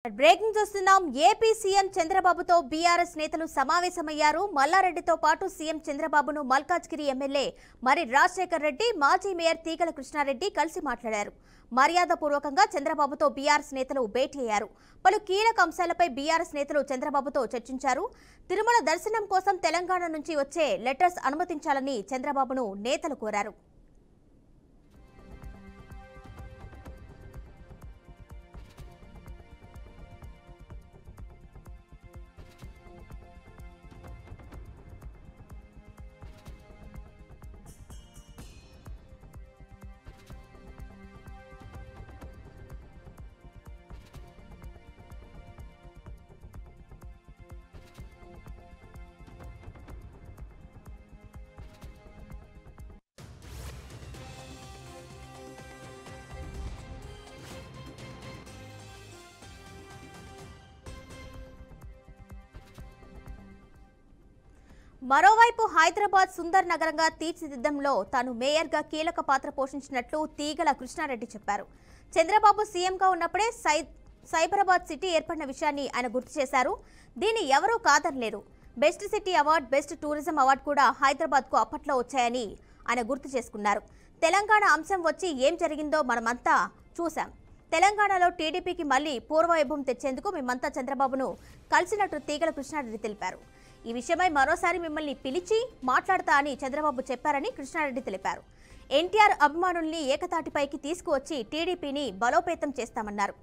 Breaking చూస్తున్నాం. AP CM చంద్రబాబుతో BRS నేతలు సమావేశమయ్యారు. మల్లారెడ్డితో పాటు సీఎం చంద్రబాబును మల్కాజ్గిరి ఎమ్మెల్యే మరి రాజశేఖర్ రెడ్డి, మాజీ మేయర్ తీగల కృష్ణారెడ్డి కలిసి మాట్లాడారు. మర్యాదపూర్వకంగా చంద్రబాబుతో బీఆర్ఎస్ నేతలు భేటీ అయ్యారు. పలు కీలక అంశాలపై బీఆర్ఎస్ నేతలు చంద్రబాబుతో చర్చించారు. తిరుమల దర్శనం కోసం తెలంగాణ నుంచి వచ్చే లెటర్స్ అనుమతించాలని చంద్రబాబును నేతలు కోరారు. మరోవైపు హైదరాబాద్ సుందర్ నగరంగా తీర్చిదిద్దడంలో తాను మేయర్గా కీలక పాత్ర పోషించినట్లు తీగల కృష్ణారెడ్డి చెప్పారు. చంద్రబాబు సీఎంగా ఉన్నప్పుడే సైబరాబాద్ సిటీ ఏర్పడిన విషయాన్ని ఆయన గుర్తు చేశారు. దీన్ని ఎవరూ కాదనలేరు. Best city award, best tourism award కూడా హైదరాబాద్కు అప్పట్లో వచ్చాయని ఆయన గుర్తు చేసుకున్నారు. తెలంగాణ అంశం వచ్చి ఏం జరిగిందో మనమంతా చూశాం. తెలంగాణలో టీడీపీకి మళ్లీ పూర్వవైభవం తెచ్చేందుకు మేమంతా చంద్రబాబును కలిసినట్టు తీగల కృష్ణారెడ్డి తెలిపారు. ఈ విషయమై మరోసారి మిమ్మల్ని పిలిచి మాట్లాడతా అని చంద్రబాబు చెప్పారని కృష్ణారెడ్డి తెలిపారు. ఎన్టీఆర్ అభిమానుల్ని ఏకతాటిపైకి తీసుకువచ్చి టీడీపీని బలోపేతం చేస్తామన్నారు.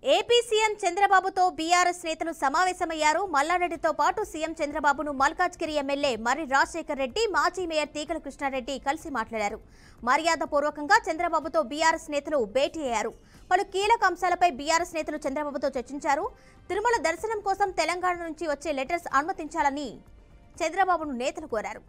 ఏపీ సీఎం చంద్రబాబుతో బీఆర్ఎస్ నేతలు సమావేశమయ్యారు. మల్లారెడ్డితో పాటు సీఎం చంద్రబాబును మల్కాజ్గిరి ఎమ్మెల్యే మరి రాజశేఖర్ రెడ్డి, మాజీ మేయర్ తీగల కృష్ణారెడ్డి కలిసి మాట్లాడారు. మర్యాదపూర్వకంగా చంద్రబాబుతో బీఆర్ఎస్ నేతలు భేటీ అయ్యారు. పలు కీలక అంశాలపై బీఆర్ఎస్ నేతలు చంద్రబాబుతో చర్చించారు. తిరుమల దర్శనం కోసం తెలంగాణ నుంచి వచ్చే లెటర్స్ అనుమతించాలని చంద్రబాబును నేతలు కోరారు.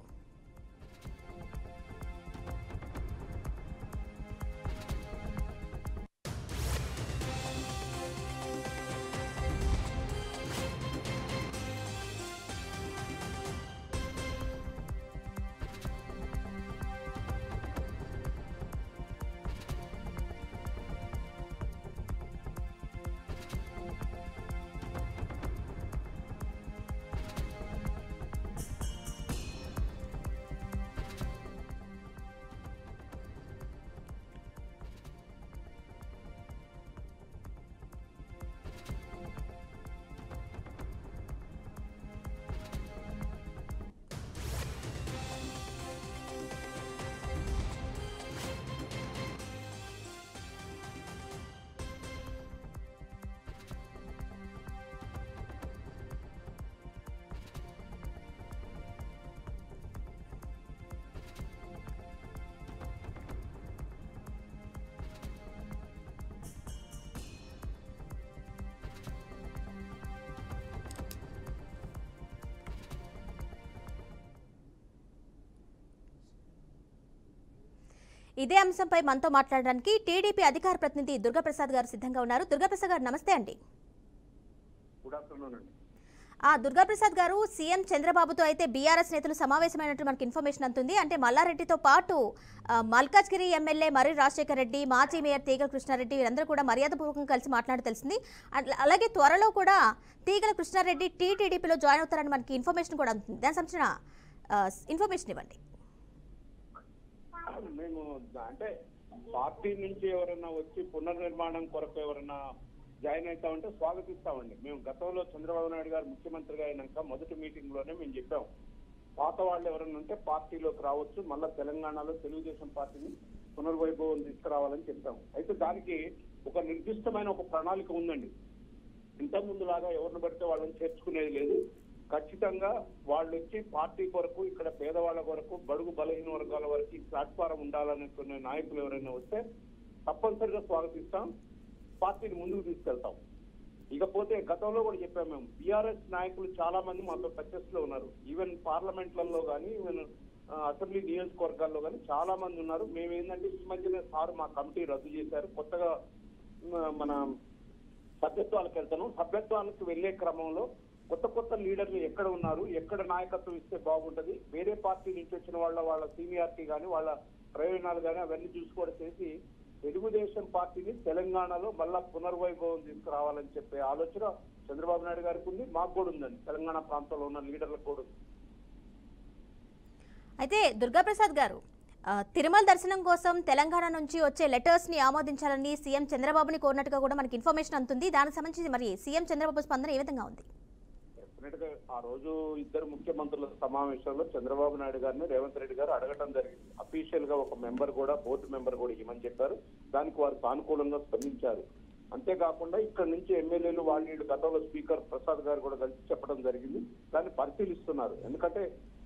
ఇదే అంశంపై మనతో మాట్లాడడానికి టీడీపీ అధికార ప్రతినిధి దుర్గాప్రసాద్ గారు సిద్ధంగా ఉన్నారు. దుర్గాప్రసాద్ గారు నమస్తే అండి. గుడ్ ఆఫ్టర్నూన్ అండి. దుర్గాప్రసాద్ గారు, సీఎం చంద్రబాబుతో అయితే బీఆర్ఎస్ నేతలు సమావేశమైనట్టు మనకి ఇన్ఫర్మేషన్ అందుతుంది. అంటే మల్లారెడ్డితో పాటు మల్కాజ్గిరి ఎమ్మెల్యే మర్రి రాజశేఖర రెడ్డి, మాజీ మేయర్ తీగల కృష్ణారెడ్డి వీరందరూ కూడా మర్యాదపూర్వకంగా కలిసి మాట్లాడి తెలిసింది. అలాగే త్వరలో కూడా తీగల కృష్ణారెడ్డి టీటీడీపీలో జాయిన్ అవుతారని మనకి ఇన్ఫర్మేషన్ కూడా అందుతుంది. దానికి సంబంధించిన ఇన్ఫర్మేషన్ ఇవ్వండి. మేము అంటే పార్టీ నుంచి ఎవరైనా వచ్చి పునర్నిర్మాణం కొరకు ఎవరైనా జాయిన్ అవుతామంటే స్వాగతిస్తామండి. మేము గతంలో చంద్రబాబు నాయుడు గారు ముఖ్యమంత్రిగా అయినాక మొదటి మీటింగ్ లోనే మేము చెప్పాం, పాత వాళ్ళు ఎవరైనా ఉంటే పార్టీలోకి రావచ్చు, మళ్ళా తెలంగాణలో తెలుగుదేశం పార్టీని పునర్వైభవం తీసుకురావాలని చెప్పాం. అయితే దానికి ఒక నిర్దిష్టమైన ఒక ప్రణాళిక ఉందండి. ఇంతకుముందు లాగా ఎవరిని పడితే వాళ్ళని చేర్చుకునేది లేదు. ఖచ్చితంగా వాళ్ళు వచ్చి పార్టీ కొరకు, ఇక్కడ పేదవాళ్ళ కొరకు, బడుగు బలహీన వర్గాల వరకు ప్లాట్ఫారం ఉండాలనుకునే నాయకులు ఎవరైనా వస్తే తప్పనిసరిగా స్వాగతిస్తాం, పార్టీని ముందుకు తీసుకెళ్తాం. ఇకపోతే గతంలో కూడా చెప్పాం, మేము బీఆర్ఎస్ నాయకులు చాలా మంది మాతో టచెస్ లో ఉన్నారు. ఈవెన్ పార్లమెంట్లలో కానీ, ఈవెన్ అసెంబ్లీ నియోజకవర్గాల్లో కానీ చాలా మంది ఉన్నారు. మేము ఏంటంటే ఈ మధ్యనే సార్ మా కమిటీ రద్దు చేశారు, కొత్తగా మన సభ్యత్వాలకు వెళ్తాను. సభ్యత్వాలకు వెళ్లే క్రమంలో కొత్త కొత్త లీడర్లు ఎక్కడ ఉన్నారు, ఎక్కడ నాయకత్వం ఇస్తే బాగుంటది, వేరే పార్టీ నుంచి వచ్చిన వాళ్ళ సీనియారిటీ కానీ, వాళ్ళ ప్రయోజనాలు కానీ అవన్నీ చూసుకోవడం చేసి తెలుగుదేశం పార్టీని తెలంగాణలో మళ్ళా పునర్వైభవం తీసుకురావాలని చెప్పే ఆలోచన చంద్రబాబు నాయుడు గారికి ఉంది, మాకు కూడా ఉందండి, తెలంగాణ ప్రాంతంలో ఉన్న లీడర్లకు కూడా ఉంది. అయితే దుర్గాప్రసాద్ గారు, తిరుమల దర్శనం కోసం తెలంగాణ నుంచి వచ్చే లెటర్స్ ని ఆమోదించాలని సీఎం చంద్రబాబుని కోరినట్టుగా కూడా మనకి ఇన్ఫర్మేషన్ అందుతుంది. దానికి సంబంధించి మరి సీఎం చంద్రబాబు స్పందన ఏ విధంగా ఉంది? డెఫినెట్ గా ఆ రోజు ఇద్దరు ముఖ్యమంత్రుల సమావేశంలో చంద్రబాబు నాయుడు గారిని రేవంత్ రెడ్డి గారు అడగటం జరిగింది. అఫీషియల్ గా ఒక మెంబర్ కూడా, బోర్డు మెంబర్ కూడా ఇవ్వమని చెప్పారు. దానికి వారు సానుకూలంగా స్పందించారు. అంతేకాకుండా ఇక్కడ నుంచి ఎమ్మెల్యేలు వాళ్ళు గతంలో స్పీకర్ ప్రసాద్ గారు కూడా కలిసి చెప్పడం జరిగింది. దాన్ని పరిశీలిస్తున్నారు. ఎందుకంటే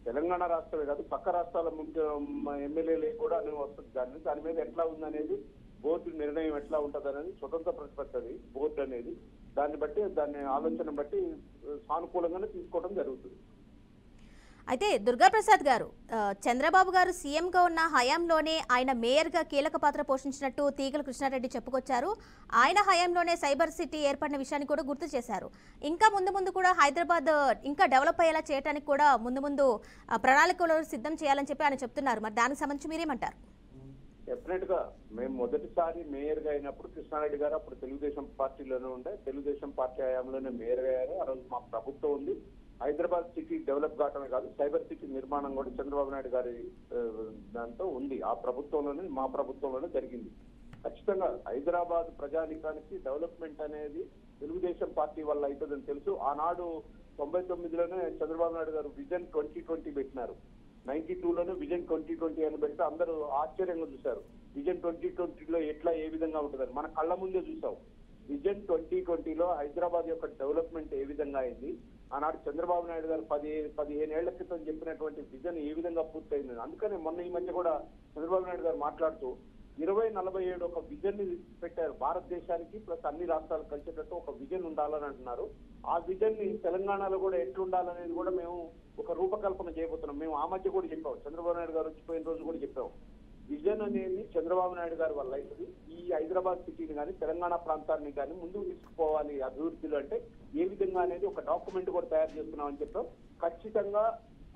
తెలంగాణ రాష్ట్రమే కాదు, పక్క రాష్ట్రాల ముఖ్య ఎమ్మెల్యేలు కూడా వస్తుంది. దాని మీద ఎట్లా ఉందనేది, బోర్డు నిర్ణయం ఎట్లా ఉంటది అనేది స్వతంత్ర ప్రతిపత్తది బోర్డు అనేది. దాన్ని బట్టి, దాన్ని ఆలోచన బట్టి సానుకూలంగానే తీసుకోవడం జరుగుతుంది. అయితే దుర్గాప్రసాద్ గారు, చంద్రబాబు గారు సీఎంగా ఉన్న హయాంలోనే ఆయన మేయర్గా కీలక పాత్ర పోషించినట్టు తీగల కృష్ణారెడ్డి చెప్పుకొచ్చారు. ఆయన హయాంలోనే సైబర్ సిటీ ఏర్పడిన విషయాన్ని కూడా గుర్తు చేశారు. ఇంకా ముందు కూడా హైదరాబాద్ ఇంకా డెవలప్ అయ్యేలా చేయడానికి కూడా ముందు ప్రణాళికలు సిద్ధం చేయాలని చెప్పి ఆయన చెప్తున్నారు. మరి దానికి సంబంధించి మీరేమంటారు? డెఫినెట్ గా మేము మొదటిసారి మేయర్ గా అయినప్పుడు కృష్ణారెడ్డి గారు అప్పుడు తెలుగుదేశం పార్టీలోనే ఉండే, తెలుగుదేశం పార్టీ హయాంలోనే మేయర్ గా అయ్యారు. ఆ రోజు మా ప్రభుత్వం ఉంది. హైదరాబాద్ సిటీ డెవలప్ కావటమే కాదు, సైబర్ సిటీ నిర్మాణం కూడా చంద్రబాబు నాయుడు గారి దాంతో ఉంది. ఆ ప్రభుత్వంలోనే, మా ప్రభుత్వంలోనే జరిగింది. ఖచ్చితంగా హైదరాబాద్ ప్రజానికానికి డెవలప్మెంట్ అనేది తెలుగుదేశం పార్టీ వల్ల అవుతుందని తెలుసు. ఆనాడు 99లోనే చంద్రబాబు నాయుడు గారు విజన్ 2020 పెట్టినారు. 92లోనే విజన్ 2020 అని పెడితే అందరూ ఆశ్చర్యంగా చూశారు. విజన్ 2020లో ఎట్లా, ఏ విధంగా ఉంటుందని మన కళ్ళ ముందే చూసాం. విజన్ 2020లో హైదరాబాద్ యొక్క డెవలప్మెంట్ ఏ విధంగా అయింది, ఆనాడు చంద్రబాబు నాయుడు గారు 15 ఏళ్ల క్రితం చెప్పినటువంటి విజన్ ఏ విధంగా పూర్తయింది. అందుకనే మొన్న ఈ మధ్య కూడా చంద్రబాబు నాయుడు గారు మాట్లాడుతూ 2047 ఒక విజన్ ని పెట్టారు. భారతదేశానికి ప్లస్ అన్ని రాష్ట్రాలకు కలిసేటట్టు ఒక విజన్ ఉండాలని అంటున్నారు. ఆ విజన్ ని తెలంగాణలో కూడా ఎట్లుండాలనేది కూడా మేము ఒక రూపకల్పన చేయబోతున్నాం. మేము ఆ మధ్య కూడా చెప్పాం, చంద్రబాబు నాయుడు గారు వచ్చిపోయిన రోజు కూడా చెప్పాం, విజన్ అనేది చంద్రబాబు నాయుడు గారి వల్ల అవుతుంది. ఈ హైదరాబాద్ సిటీని కానీ, తెలంగాణ ప్రాంతాన్ని కానీ ముందుకు తీసుకుపోవాలి అభివృద్ధిలో అంటే ఏ విధంగా అనేది ఒక డాక్యుమెంట్ కూడా తయారు చేస్తున్నామని చెప్పాం. ఖచ్చితంగా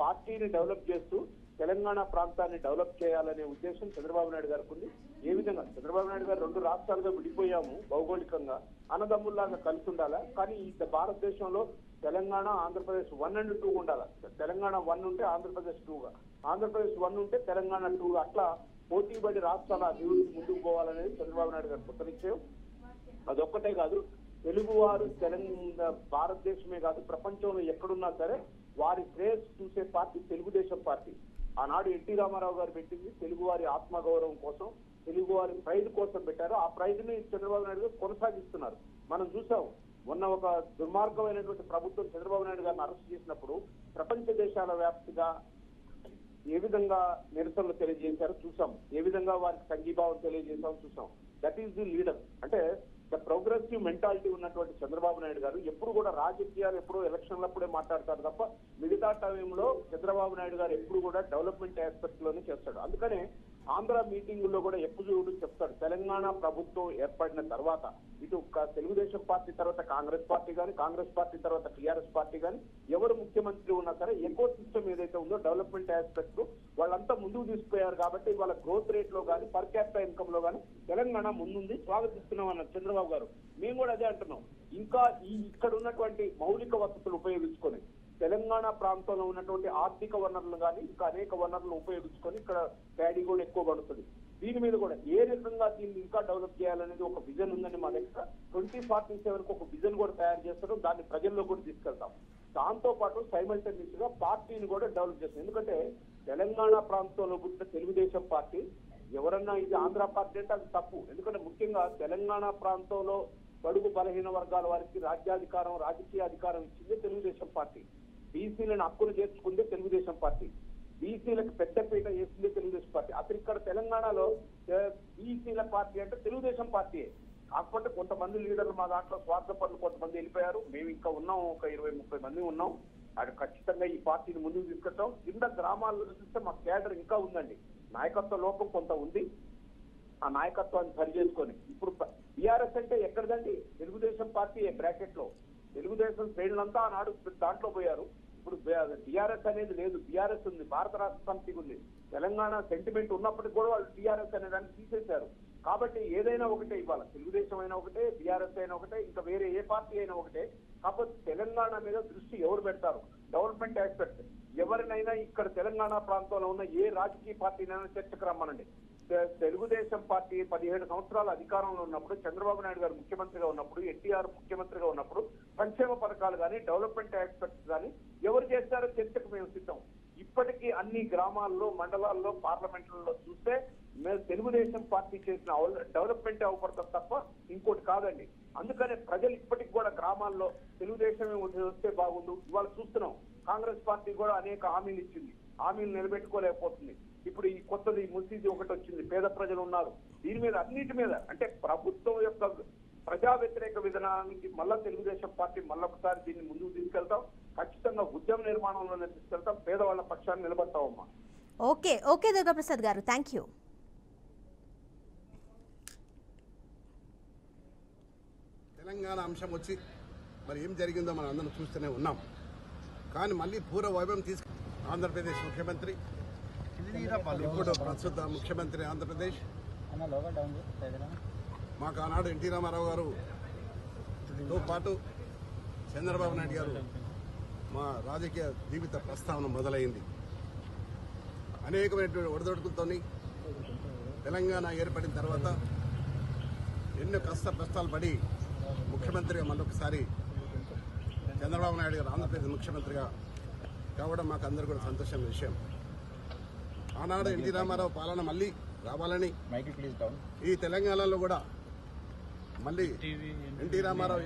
పార్టీని డెవలప్ చేస్తూ తెలంగాణ ప్రాంతాన్ని డెవలప్ చేయాలనే ఉద్దేశం చంద్రబాబు నాయుడు గారికి ఉంది. ఏ విధంగా చంద్రబాబు నాయుడు గారు 2 రాష్ట్రాలుగా విడిపోయాము, భౌగోళికంగా అన్నదమ్ముల్లాగా కలిసి ఉండాలా. కానీ ఈ భారతదేశంలో తెలంగాణ, ఆంధ్రప్రదేశ్ 1 and 2 ఉండాలి. తెలంగాణ 1 ఉంటే ఆంధ్రప్రదేశ్ 2గా, ఆంధ్రప్రదేశ్ 1 ఉంటే తెలంగాణ 2గా, అట్లా పోటీపడి రాష్ట్రాల అభివృద్ధి ముందుకు పోవాలనేది చంద్రబాబు నాయుడు గారి కొత్త నిశ్చయం. అదొక్కటే కాదు, తెలుగువారు భారతదేశమే కాదు ప్రపంచంలో ఎక్కడున్నా సరే వారి శ్రేయస్సు చూసే పార్టీ తెలుగుదేశం పార్టీ. ఆనాడు ఎన్టీ రామారావు గారు పెట్టింది తెలుగువారి ఆత్మగౌరవం కోసం, తెలుగువారి ప్రైడ్ కోసం పెట్టారు. ఆ ప్రైడ్ ని చంద్రబాబు నాయుడు గారు కొనసాగిస్తున్నారు. మనం చూసాం, మొన్న ఒక దుర్మార్గమైనటువంటి ప్రభుత్వం చంద్రబాబు నాయుడు గారిని అరెస్ట్ చేసినప్పుడు ప్రపంచ దేశాల వ్యాప్తిగా ఏ విధంగా నిరసనలు తెలియజేశారో చూసాం, ఏ విధంగా వారికి సంఘీభావం తెలియజేశామో చూసాం. That is the leader. అంటే ద ప్రోగ్రెసివ్ మెంటాలిటీ ఉన్నటువంటి చంద్రబాబు నాయుడు గారు ఎప్పుడు కూడా రాజకీయాలు ఎప్పుడో ఎలక్షన్లప్పుడే మాట్లాడతారు తప్ప మిగతా టైంలో చంద్రబాబు నాయుడు గారు ఎప్పుడు కూడా డెవలప్మెంట్ ఆస్పెక్ట్ లోనే చేస్తాడు. అందుకనే ఆంధ్ర మీటింగుల్లో కూడా ఎప్పుడు చెప్తాడు, తెలంగాణ ప్రభుత్వం ఏర్పడిన తర్వాత ఇటు తెలుగుదేశం పార్టీ తర్వాత కాంగ్రెస్ పార్టీ కానీ, కాంగ్రెస్ పార్టీ తర్వాత టీఆర్ఎస్ పార్టీ కానీ, ఎవరు ముఖ్యమంత్రి ఉన్నా సరే ఎకో సిస్టమ్ ఏదైతే ఉందో డెవలప్మెంట్ ఆస్పెక్ట్ వాళ్ళంతా ముందుకు తీసుకుపోయారు కాబట్టి వాళ్ళ గ్రోత్ రేట్ లో కానీ, పర్ క్యాపిటల్ ఇన్కమ్ లో కానీ తెలంగాణ ముందుంది, స్వాగతిస్తున్నాం అన్నారు చంద్రబాబు గారు. మేము కూడా అదే అంటున్నాం. ఇంకా ఇక్కడ ఉన్నటువంటి మౌలిక వసతులు ఉపయోగించుకొని తెలంగాణ ప్రాంతంలో ఉన్నటువంటి ఆర్థిక వనరులు కానీ ఇంకా అనేక వనరులను ఉపయోగించుకొని ఇక్కడ ప్యాడీ కూడా ఎక్కువ పడుతుంది. దీని మీద కూడా ఏ రకంగా దీన్ని ఇంకా డెవలప్ చేయాలనేది ఒక విజన్ ఉందని మా దగ్గర 2047 కు ఒక విజన్ కూడా తయారు చేస్తాం. దాన్ని ప్రజల్లో కూడా తీసుకెళ్తాం. దాంతో పాటు సైమల్టేనియస్ గా పార్టీని కూడా డెవలప్ చేస్తాం. ఎందుకంటే తెలంగాణ ప్రాంతంలో పుట్టిన తెలుగుదేశం పార్టీ ఎవరన్నా ఇది ఆంధ్ర పార్టీ అంటే అది తప్పు. ఎందుకంటే ముఖ్యంగా తెలంగాణ ప్రాంతంలో బడుగు బలహీన వర్గాల వారికి రాజ్యాధికారం, రాజకీయ అధికారం ఇచ్చింది తెలుగుదేశం పార్టీ. బీసీలను హక్కును చేర్చుకుందే తెలుగుదేశం పార్టీ. బీసీలకు పెద్దపీట వేసిందే తెలుగుదేశం పార్టీ. అసలు ఇక్కడ తెలంగాణలో బీసీల పార్టీ అంటే తెలుగుదేశం పార్టీయే. కాకపోతే కొంతమంది లీడర్లు మా దాంట్లో స్వార్థపరులు కొంతమంది వెళ్ళిపోయారు. మేము ఇంకా ఉన్నాం, ఒక 20-30 మంది ఉన్నాం. అది ఖచ్చితంగా ఈ పార్టీని ముందుకు తీసుకెళ్తాం. కింద గ్రామాల్లో చూస్తే మా కేడర్ ఇంకా ఉందండి. నాయకత్వ లోపం కొంత ఉంది. ఆ నాయకత్వాన్ని సరి చేసుకొని ఇప్పుడు టీఆర్ఎస్ అంటే ఎక్కడదండి, తెలుగుదేశం పార్టీ బ్రాకెట్ లో తెలుగుదేశం శ్రేణులంతా ఆనాడు దాంట్లో పోయారు. ఇప్పుడు టీఆర్ఎస్ అనేది లేదు, టీఆర్ఎస్ ఉంది, భారత రాష్ట్ర సమితి ఉంది. తెలంగాణ సెంటిమెంట్ ఉన్నప్పటికీ కూడా వాళ్ళు టీఆర్ఎస్ అనే దాన్ని తీసేశారు. కాబట్టి ఏదైనా ఒకటే ఇవ్వాలి, తెలుగుదేశం అయినా ఒకటే, టీఆర్ఎస్ అయినా ఒకటే, ఇంకా వేరే ఏ పార్టీ అయినా ఒకటే. కాకపోతే తెలంగాణ మీద దృష్టి ఎవరు పెడతారు, డెవలప్మెంట్ ఆస్పెక్ట్ ఎవరినైనా ఇక్కడ తెలంగాణ ప్రాంతంలో ఉన్న ఏ రాజకీయ పార్టీనైనా చర్చకు రమ్మనండి. తెలుగుదేశం పార్టీ 17 సంవత్సరాల అధికారంలో ఉన్నప్పుడు, చంద్రబాబు నాయుడు గారు ముఖ్యమంత్రిగా ఉన్నప్పుడు, ఎన్టీఆర్ ముఖ్యమంత్రిగా ఉన్నప్పుడు సంక్షేమ పథకాలు కానీ, డెవలప్మెంట్ ఆస్పెక్ట్స్ కానీ ఎవరు చేస్తారో చర్చకు మేము సిద్ధం. ఇప్పటికీ అన్ని గ్రామాల్లో, మండలాల్లో, పార్లమెంట్లలో చూస్తే మేము తెలుగుదేశం పార్టీ చేసిన డెవలప్మెంట్ అవపడతాం తప్ప ఇంకోటి కాదండి. అందుకనే ప్రజలు ఇప్పటికి కూడా గ్రామాల్లో తెలుగుదేశమే వస్తే బాగుండు. ఇవాళ చూస్తున్నాం కాంగ్రెస్ పార్టీ కూడా అనేక హామీలు ఇచ్చింది, హామీలు నిలబెట్టుకోలేకపోతుంది. ఇప్పుడు ఈ కొత్తది ముసీది ఒకటి వచ్చింది, పేద ప్రజలు ఉన్నారు. దీని మీద అన్నిటి మీద అంటే ప్రభుత్వం యొక్క ప్రజా వ్యతిరేక విధానానికి మళ్ళా తెలుగుదేశం పార్టీ మళ్ళొకసారి దీన్ని ముందుకు తీసుకెళ్తాం. ఖచ్చితంగా ఉద్యమ నిర్మాణంలోనే తీసుకెళ్తాం. పేదవాళ్ల పక్షాన్ని నిలబడతామమ్మా. ఓకే ఓకే దుర్గాప్రసాద్ గారు, థ్యాంక్ యూ. తెలంగాణ అంశం వచ్చి మరి ఏం జరిగిందో మనం అందరం చూస్తూనే ఉన్నాం. కానీ మళ్ళీ పూర్వ వైభవం తీసుకు ఆంధ్రప్రదేశ్ ముఖ్యమంత్రి, ఇప్పుడు ప్రస్తుత ముఖ్యమంత్రి ఆంధ్రప్రదేశ్, మాకు ఆనాడు ఎన్టీ రామారావు గారుతో పాటు చంద్రబాబు నాయుడు గారు మా రాజకీయ జీవిత ప్రస్తావన మొదలైంది. అనేకమైనటువంటి ఒడిదొడుకులతో తెలంగాణ ఏర్పడిన తర్వాత ఎన్నో కష్టాలు పడి ముఖ్యమంత్రిగా మళ్ళొకసారి చంద్రబాబు నాయుడు గారు ఆంధ్రప్రదేశ్ ముఖ్యమంత్రిగా కావడం మాకు అందరూ కూడా సంతోషమైన విషయం. ఆనాడు ఎన్టీ రామారావు పాలన మళ్ళీ రావాలని ఈ తెలంగాణలో కూడా మళ్ళీ ఎన్టీ రామారావు